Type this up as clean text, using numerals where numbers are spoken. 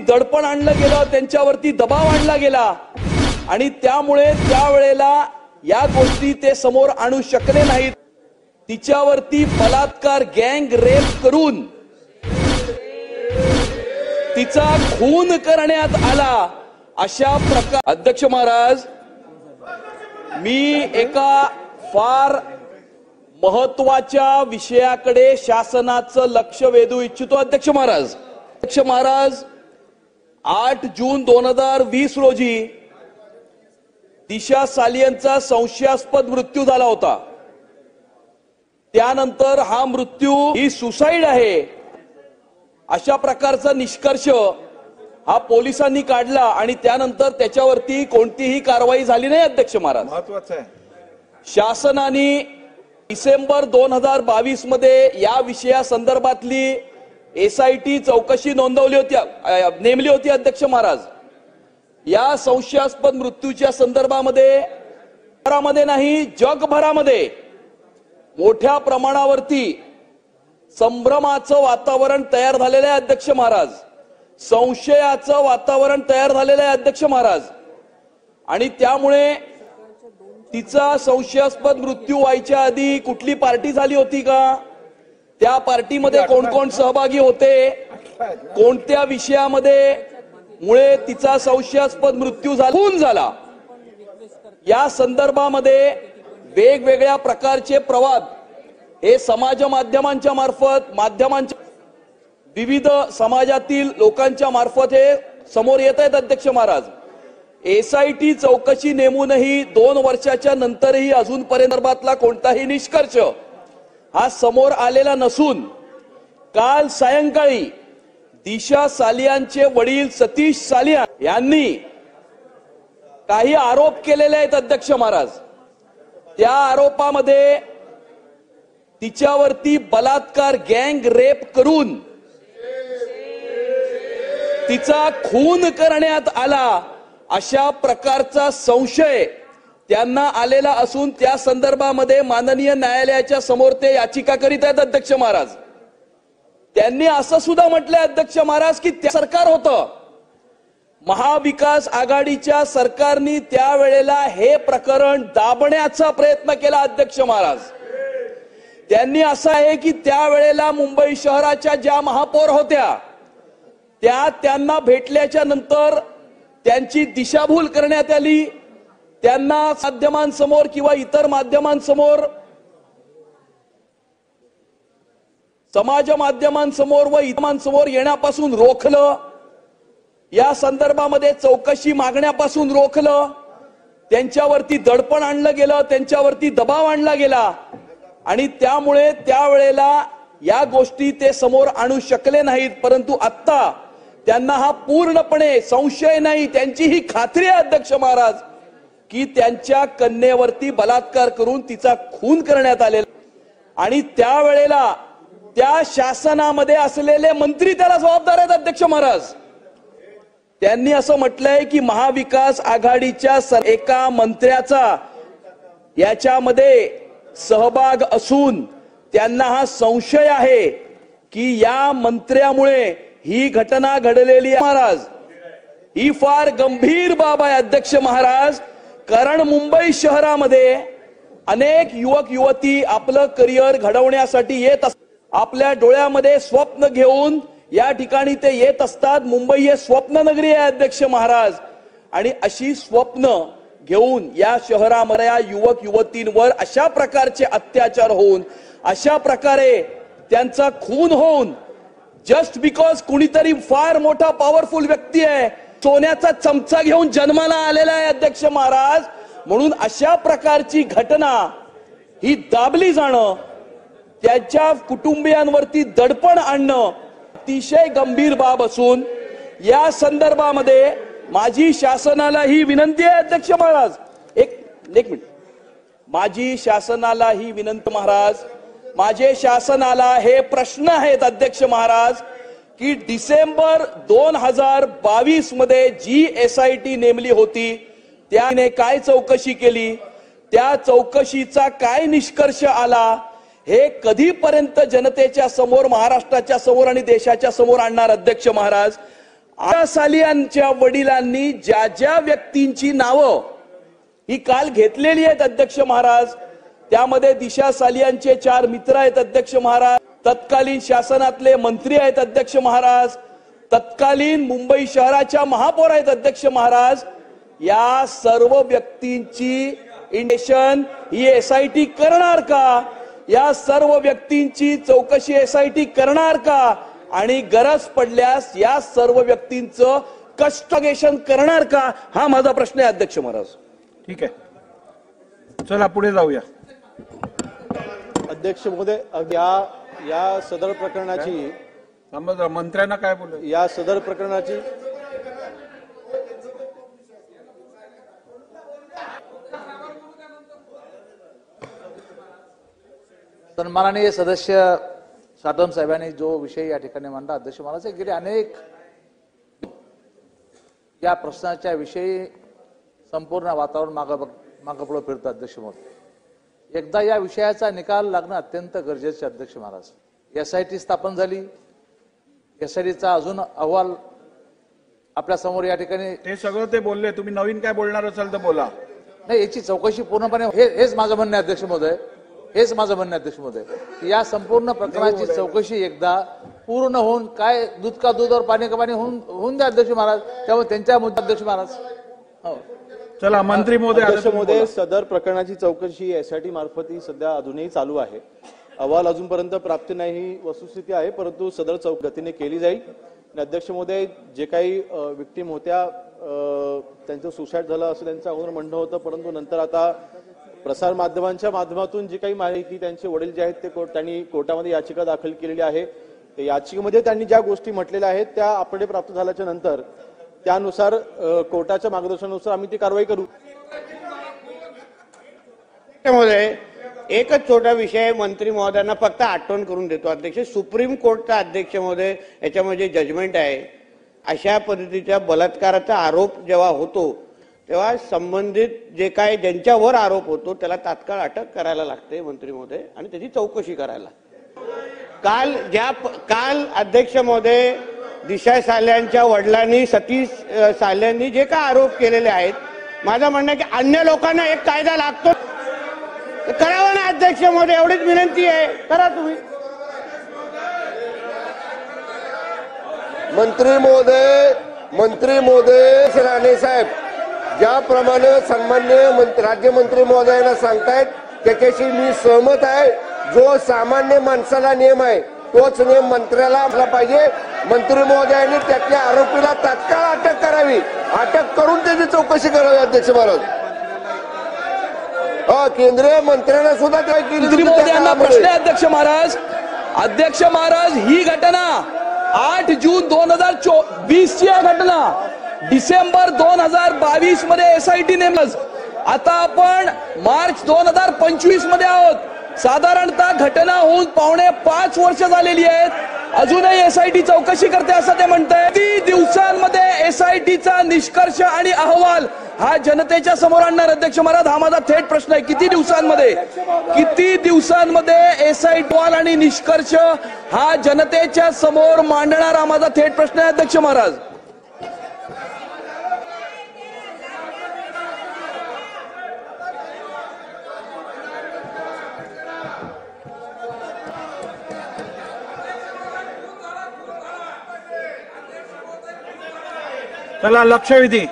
दडपण आणलं गेलं, त्यांच्यावरती दबाव आणला गेला आणि त्यामुळे त्यावेळेला या गोष्टी ते समोर आणू शकले नाहीत। तिच्यावरती बलात्कार गँग रेप करून तिचा खून करण्यात आला अशा प्रकार। अध्यक्ष महाराज, मी एका फार महत्वाच्या विषयाकडे शासनाचं लक्ष वेधू इच्छितो। अध्यक्ष महाराज 8 जून 2020 रोजी दिशा सालियनचा संशयास्पद मृत्यू झाला होता। त्यानंतर हा मृत्यू ही सुसाईड आहे अशा प्रकारचा निष्कर्ष हा पोलिसांनी काढला आणि त्यानंतर त्याच्यावरती कोणतीही कारवाई झाली नाही। अध्यक्ष महाराज, महत्वाचं आहे, शासनाने डिसेंबर 2022 मध्ये या विषयासंदर्भातली SIT चौकशी नेमली होती। अध्यक्ष महाराज, या संशयास्पद मृत्यूच्या संदर्भामध्ये भारतामध्ये नाही जगभरामध्ये मोठ्या प्रमाणावरती संभ्रमाचं वातावरण तयार झालेलं आहे। अध्यक्ष महाराज, संशयाचं वातावरण तयार झालेलं आहे। अध्यक्ष महाराज, आणि त्यामुळे तिचा संशयास्पद मृत्यू व्हायच्या आधी कुठली पार्टी झाली होती का, त्या पार्टीमध्ये कोण कोण सहभागी होते, कोणत्या विषयामध्ये मुळे तिचा संशयास्पद मृत्यू झाला, या संदर्भामध्ये वेगवेगळ्या प्रकारचे प्रवाद हे समाज माध्यमांच्या मार्फत विविध समाजातील लोकांच्या मार्फत हे समोर येत आहेत। अध्यक्ष महाराज, SIT चौकशी नेमूनही 2 वर्षाच्या नंतरही अजूनपर्यंतला कोणताही निष्कर्ष हा समोर आलेला नसून काल सायंकाळी दिशा सालियानचे वडील सतीश सालियान यांनी काही आरोप केलेले आहेत। अध्यक्ष महाराज, त्या आरोपामध्ये तिच्यावरती बलात्कार गँग रेप करून तिचा खून करण्यात आला अशा प्रकारचा संशय त्यांना आलेला असून त्या संदर्भामध्ये माननीय न्यायालयाच्या समोर ते याचिका करीत आहेत। अध्यक्ष महाराज, त्यांनी असं सुद्धा म्हटलंय अध्यक्ष महाराज की त्या सरकार होतं, महाविकास आघाडीच्या सरकारने त्यावेळेला हे प्रकरण दाबण्याचा प्रयत्न केला। अध्यक्ष महाराज, त्यांनी असं आहे की त्यावेळेला मुंबई शहराच्या ज्या महापौर होत्या त्यांना भेटल्याच्या नंतर त्यांची दिशाभूल करण्यात आली, त्यांना माध्यमांसमोर किंवा इतर माध्यमांसमोर समाज माध्यमांसमोर व इतरांसमोर येण्यापासून रोखलं, या संदर्भामध्ये चौकशी मागण्यापासून रोखलं, त्यांच्यावरती दडपण आणलं गेलं, त्यांच्यावरती दबाव आणला गेला आणि त्यामुळे त्यावेळेला या गोष्टी ते समोर आणू शकले नाहीत। परंतु आता त्यांना हा पूर्णपणे संशय नाही, त्यांची ही खात्री आहे अध्यक्ष महाराज की त्यांच्या कन्येवरती बलात्कार करून तिचा खून करण्यात आलेला आणि त्यावेळेला त्या शासनामध्ये असलेले मंत्री त्याला जबाबदार आहेत। अध्यक्ष महाराज, त्यांनी असं म्हटलंय की महाविकास आघाडीच्या एका मंत्र्याचा याच्यामध्ये सहभाग असून त्यांना हा संशय आहे की या मंत्र्यामुळे ही घटना घडलेली आहे। महाराज, ही फार गंभीर बाब आहे अध्यक्ष महाराज, कारण मुंबई शहरामध्ये अनेक युवक युवती आपलं करिअर घडवण्यासाठी येत असतात, आपल्या डोळ्यामध्ये स्वप्न घेऊन या ठिकाणी ते येत असतात। मुंबई हे स्वप्न नगरी आहे अध्यक्ष महाराज, आणि अशी स्वप्न घेऊन या शहरामध्ये या युवक युवतींवर अशा प्रकारचे अत्याचार होऊन अशा प्रकारे त्यांचा खून होऊन जस्ट बिकॉज कुणीतरी फार मोठा पॉवरफुल व्यक्ती आहे, सोन्याचा चमचा घेऊन जन्माला आलेला आहे अध्यक्ष महाराज, म्हणून अशा प्रकारची घटना ही दाबली जाणं, त्याच्या कुटुंबियांवरती दडपण आणणं अतिशय गंभीर बाब असून या संदर्भामध्ये माझी शासनाला ही विनंती आहे अध्यक्ष महाराज, एक मिनिट, माझी शासनाला ही विनंती महाराज, माझे शासनाला हे प्रश्न आहेत अध्यक्ष महाराज की डिसेंबर 2022 मध्ये जी SIT नेमली होती त्याने काय चौकशी केली, त्या चौकशीचा काय निष्कर्ष आला, हे कधीपर्यंत जनतेच्या समोर, महाराष्ट्राच्या समोर आणि देशाच्या समोर आणणार अध्यक्ष महाराज। 8 सालियांच्या वडिलांनी ज्या ज्या व्यक्तींची नावं ही काल घेतलेली आहेत अध्यक्ष महाराज, त्यामध्ये दिशा सालियांचे 4 मित्र आहेत अध्यक्ष महाराज, तत्कालीन शासनातले मंत्री आहेत अध्यक्ष महाराज, तत्कालीन मुंबई शहराच्या महापौर आहेत अध्यक्ष महाराज. या सर्व व्यक्तींची इंडेशन ही एसआयटी करणार का? या सर्व व्यक्तींची चौकशी एसआयटी करणार का? आणि गरज पडल्यास या सर्व व्यक्तींचं कस्टोगेशन करणार का? हा माझा प्रश्न आहे अध्यक्ष महाराज. ठीक आहे, चला पुढे जाऊया. अध्यक्ष महोदय, या सदर प्रकरणाची मंत्र्यांना काय बोलू, या सदर प्रकरणाची सन्माननीय सदस्य साटम साहेबांनी जो विषय या ठिकाणी मांडला अध्यक्ष महाराज, गेले अनेक या प्रश्नाच्या विषयी संपूर्ण वातावरण मागपुढे फिरतं अध्यक्ष महोदय. एकदा या विषयाचा निकाल लागणं अत्यंत गरजेचे अध्यक्ष महाराज. एसआयटी स्थापन झाली, एसआयटीचा अजून अहवाल आपल्या समोर या ठिकाणी. ते सगळं ते बोलले, तुम्ही नवीन काय बोलणार असाल तर बोला. नाही, याची चौकशी पूर्णपणे हेच माझं म्हणणं आहे अध्यक्ष महोदय, हेच माझं म्हणणं आहे अध्यक्ष महोदय. या संपूर्ण प्रकरणाची चौकशी एकदा पूर्ण होऊन, काय दूध का दूध और पाणी का पाणी होऊन द्या अध्यक्ष महाराज. त्यामुळे त्यांच्या मुद्दा अध्यक्ष महाराज. हो, चला मंत्री महोदय. अध्यक्ष महोदय, सदर प्रकरणाची चौकशी एसआयटी मार्फत ही सध्या अजूनही चालू आहे. अहवाल अजूनपर्यंत प्राप्त नाही ही वस्तुस्थिती आहे, परंतु सदर गतीने केली जाईल. अध्यक्ष महोदय, जे काही विक्टीम होत्या त्यांचं सुसाईड झालं असं त्यांचं अगोदर म्हणणं होतं, परंतु नंतर आता प्रसार माध्यमांच्या माध्यमातून जी काही माहिती त्यांचे वडील जे आहेत ते त्यांनी कोर्टामध्ये याचिका दाखल केलेली आहे. त्या याचिकेमध्ये त्यांनी ज्या गोष्टी म्हटलेल्या आहेत त्या आपले प्राप्त झाल्याच्या नंतर त्यानुसार कोर्टाच्या मार्गदर्शनानुसार आम्ही ती कारवाई करू. महोदय, एकच छोटा विषय मंत्री महोदयांना फक्त आठवण करून देतो अध्यक्ष. सुप्रीम कोर्टचा अध्यक्ष महोदय याच्यामध्ये जजमेंट आहे. अशा पद्धतीच्या बलात्काराचा आरोप जेव्हा होतो तेव्हा संबंधित जे काय ज्यांच्यावर आरोप होतो त्याला तात्काळ अटक करायला लागते मंत्री महोदय, आणि त्याची चौकशी करायला. काल अध्यक्ष महोदय दिशा साल्यांच्या वडिलांनी, सतीश साल्यांनी जे काय आरोप केलेले आहेत, माझं म्हणणं आहे की अन्य लोकांना एक कायदा लागतो, करावा ना अध्यक्ष महोदय, एवढीच विनंती आहे, करा तुम्ही. मंत्री महोदय राणे साहेब ज्याप्रमाणे सन्मान्य राज्यमंत्री महोदयांना सांगतायत त्याच्याशी मी सहमत आहे. जो सामान्य माणसाला नियम आहे तोच नियम मंत्र्याला असला पाहिजे. मंत्री महोदयांनी त्यातल्या आरोपीला तात्काळ अटक करावी, अटक करून त्याची चौकशी करावी अध्यक्ष महाराज. केंद्रीय मंत्र्यांना सुद्धा मंत्री महोदयांना प्रश्न आहे अध्यक्ष महाराज. अध्यक्ष महाराज, ही घटना 8 जून 2020 ची घटना डिसेंबर 2022 मध्ये एसआयटी नेमलंच. आता आपण मार्च 2025 मध्ये आहोत. साधारणतः घटना होऊन 5.5 वर्ष झालेली आहेत. अजूनही एसआयटी चौकशी करते असं ते म्हणताय. किती दिवसांमध्ये एसआयटीचा निष्कर्ष आणि अहवाल हा जनतेच्या समोर आणणार अध्यक्ष महाराज? हा माझा थेट प्रश्न आहे. किती दिवसांमध्ये एसआयटी अहवाल आणि निष्कर्ष हा जनतेच्या समोर मांडणार? हा माझा थेट प्रश्न आहे अध्यक्ष महाराज. चला लक्षवेधी.